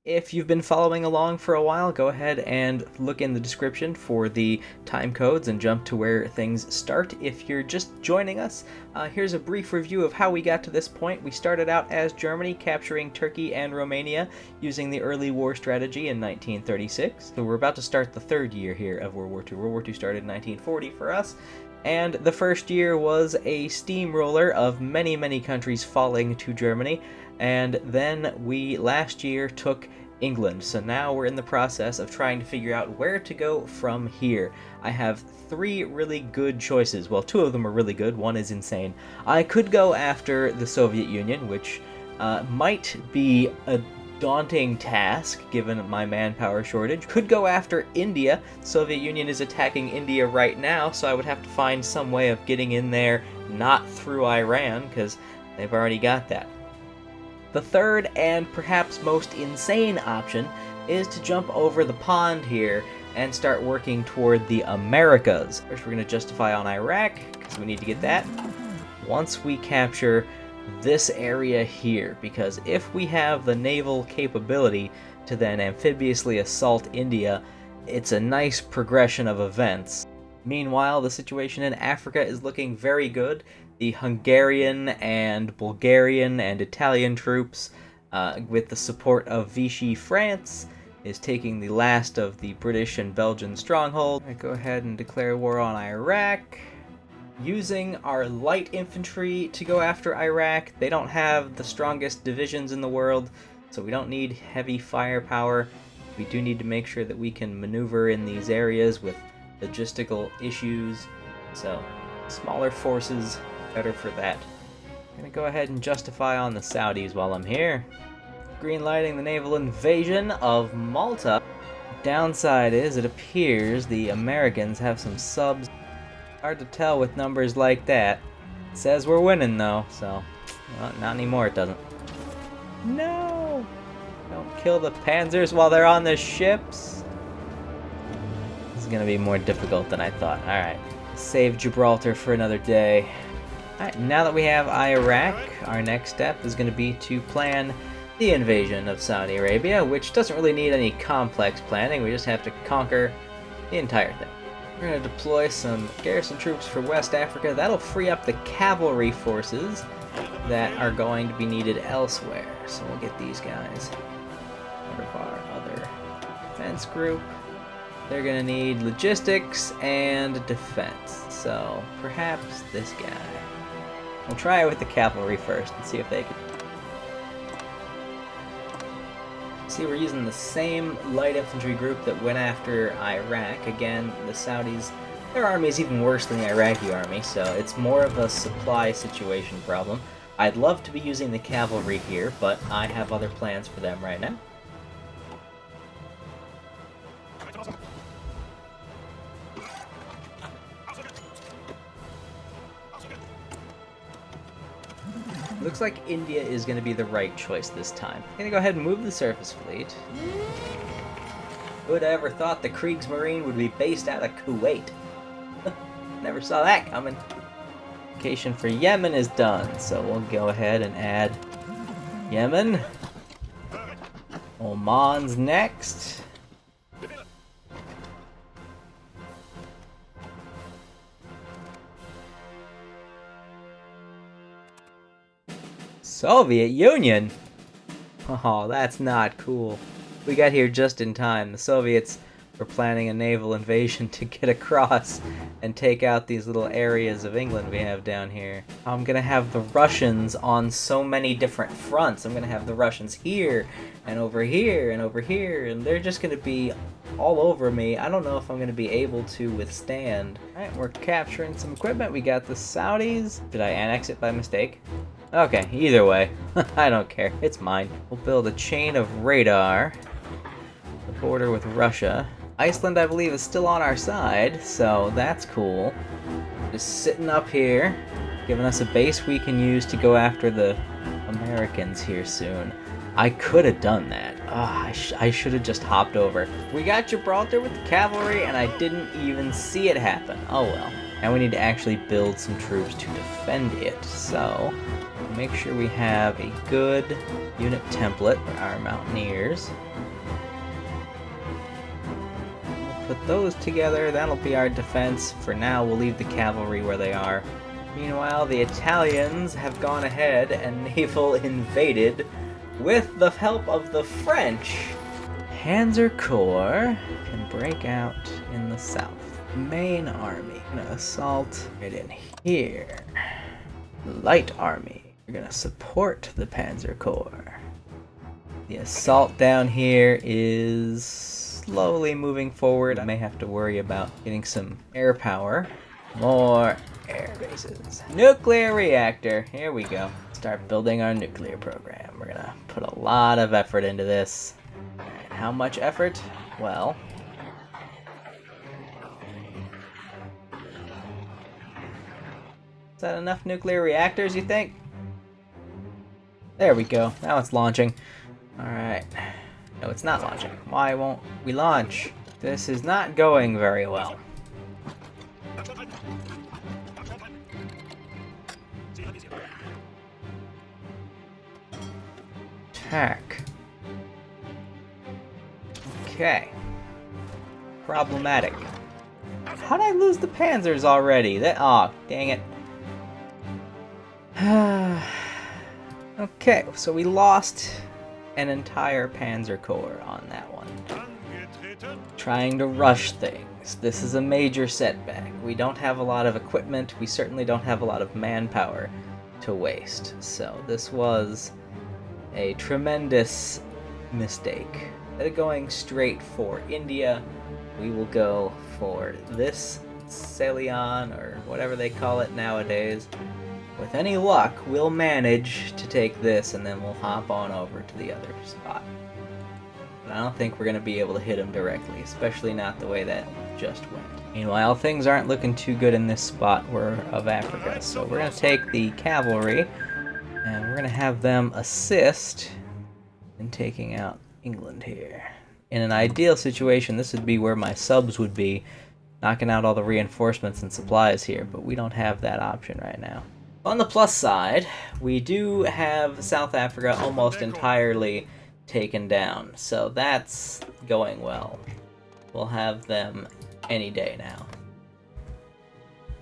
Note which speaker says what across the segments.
Speaker 1: If you've been following along for a while, go ahead and look in the description for the time codes and jump to where things start. If you're just joining us, here's a brief review of how we got to this point. We started out as Germany, capturing Turkey and Romania using the early war strategy in 1936. So we're about to start the third year here of World War II. World War II started in 1940 for us. And the first year was a steamroller of many, many countries falling to Germany. And then we last year took England, so now we're in the process of trying to figure out where to go from here. I have three really good choices. Well, two of them are really good, one is insane. I could go after the Soviet Union, which might be a daunting task given my manpower shortage. Could go after India. Soviet Union is attacking India right now, so I would have to find some way of getting in there not through Iran, because they've already got that. The third and perhaps most insane option is to jump over the pond here and start working toward the Americas. First we're going to justify on Iraq, because we need to get that. Once we capture this area here, because if we have the naval capability to then amphibiously assault India, it's a nice progression of events. Meanwhile, the situation in Africa is looking very good. The Hungarian and Bulgarian and Italian troops, with the support of Vichy France, is taking the last of the British and Belgian stronghold. I go ahead and declare war on Iraq. Using our light infantry to go after Iraq. They don't have the strongest divisions in the world, so we don't need heavy firepower. We do need to make sure that we can maneuver in these areas with logistical issues, so smaller forces, better for that. I'm gonna go ahead and justify on the Saudis while I'm here. Greenlighting the naval invasion of Malta. Downside is it appears the Americans have some subs. Hard to tell with numbers like that. It says we're winning though, so well, not anymore, it doesn't. No! Don't kill the panzers while they're on the ships. This is gonna be more difficult than I thought. Alright, save Gibraltar for another day. Alright, now that we have Iraq, our next step is going to be to plan the invasion of Saudi Arabia, which doesn't really need any complex planning. We just have to conquer the entire thing. We're going to deploy some garrison troops for West Africa. That'll free up the cavalry forces that are going to be needed elsewhere. So we'll get these guys. Part of our other defense group. They're going to need logistics and defense. So perhaps this guy. We'll try it with the cavalry first and see if they can. See, we're using the same light infantry group that went after Iraq. Again, the Saudis, their army is even worse than the Iraqi army, so it's more of a supply situation problem. I'd love to be using the cavalry here, but I have other plans for them right now. Looks like India is going to be the right choice this time. I'm going to go ahead and move the surface fleet. Who'd ever thought the Kriegsmarine would be based out of Kuwait? Never saw that coming. Location for Yemen is done, so we'll go ahead and add Yemen. Oman's next. Soviet Union? Oh, that's not cool. We got here just in time. The Soviets were planning a naval invasion to get across and take out these little areas of England we have down here. I'm gonna have the Russians on so many different fronts. I'm gonna have the Russians here, and over here, and over here, and they're just gonna be all over me. I don't know if I'm gonna be able to withstand. Alright, we're capturing some equipment. We got the Saudis. Did I annex it by mistake? Okay, either way, I don't care. It's mine. We'll build a chain of radar. The border with Russia. Iceland, I believe, is still on our side, so that's cool. Just sitting up here, giving us a base we can use to go after the Americans here soon. I could have done that. I should have just hopped over. We got Gibraltar with the cavalry, and I didn't even see it happen. Oh well. Now we need to actually build some troops to defend it, so make sure we have a good unit template for our mountaineers. We'll put those together, that'll be our defense. For now, we'll leave the cavalry where they are. Meanwhile, the Italians have gone ahead and naval invaded with the help of the French. Panzer Corps can break out in the south. Main army gonna assault right in here. Light army, we're gonna support the Panzer Corps. The assault down here is slowly moving forward. I may have to worry about getting some air power. More air bases. Nuclear reactor, here we go. Start building our nuclear program. We're gonna put a lot of effort into this. Alright, how much effort? Well, is that enough nuclear reactors, you think? There we go. Now it's launching. Alright. No, it's not launching. Why won't we launch? This is not going very well. Attack. Okay. Problematic. How'd I lose the panzers already? Oh, dang it. Okay, so we lost an entire Panzer Corps on that one. Trying to rush things. This is a major setback. We don't have a lot of equipment. We certainly don't have a lot of manpower to waste. So this was a tremendous mistake. Instead of going straight for India, we will go for this Ceylon, or whatever they call it nowadays. With any luck, we'll manage to take this, and then we'll hop on over to the other spot. But I don't think we're going to be able to hit them directly, especially not the way that just went. Meanwhile, things aren't looking too good in this spot of Africa, so we're going to take the cavalry, and we're going to have them assist in taking out England here. In an ideal situation, this would be where my subs would be, knocking out all the reinforcements and supplies here, but we don't have that option right now. On the plus side, we do have South Africa almost entirely taken down, so that's going well. We'll have them any day now.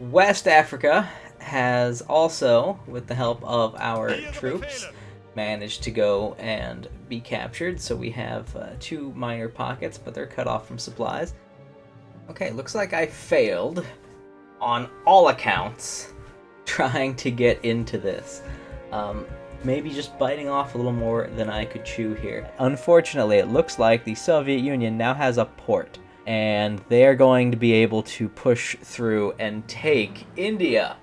Speaker 1: West Africa has also, with the help of our troops, managed to go and be captured, so we have 2 minor pockets, but they're cut off from supplies. Okay, looks like I failed on all accounts trying to get into this. Maybe just biting off a little more than I could chew here. Unfortunately, it looks like the Soviet Union now has a port, and they're going to be able to push through and take India,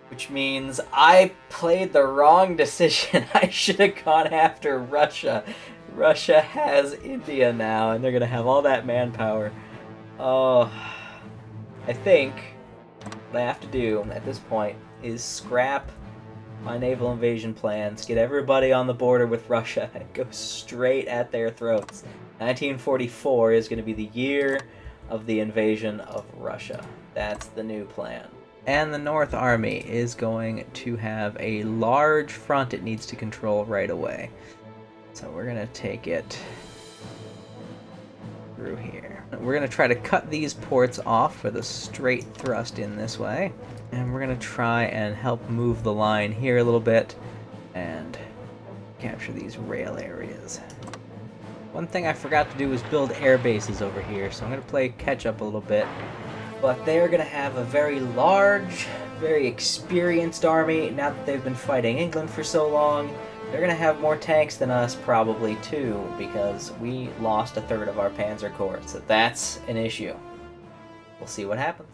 Speaker 1: which means I played the wrong decision. I should have gone after Russia. Russia has India now, and they're going to have all that manpower. Oh, I think what I have to do at this point is scrap my naval invasion plans, get everybody on the border with Russia, and go straight at their throats. 1944 is going to be the year of the invasion of Russia. That's the new plan. And the North Army is going to have a large front it needs to control right away. So we're going to take it through here. We're going to try to cut these ports off with a straight thrust in this way. And we're going to try and help move the line here a little bit and capture these rail areas. One thing I forgot to do was build air bases over here, so I'm going to play catch up a little bit. But they are going to have a very large, very experienced army now that they've been fighting England for so long. They're going to have more tanks than us probably too, because we lost a third of our Panzer Corps, so that's an issue. We'll see what happens.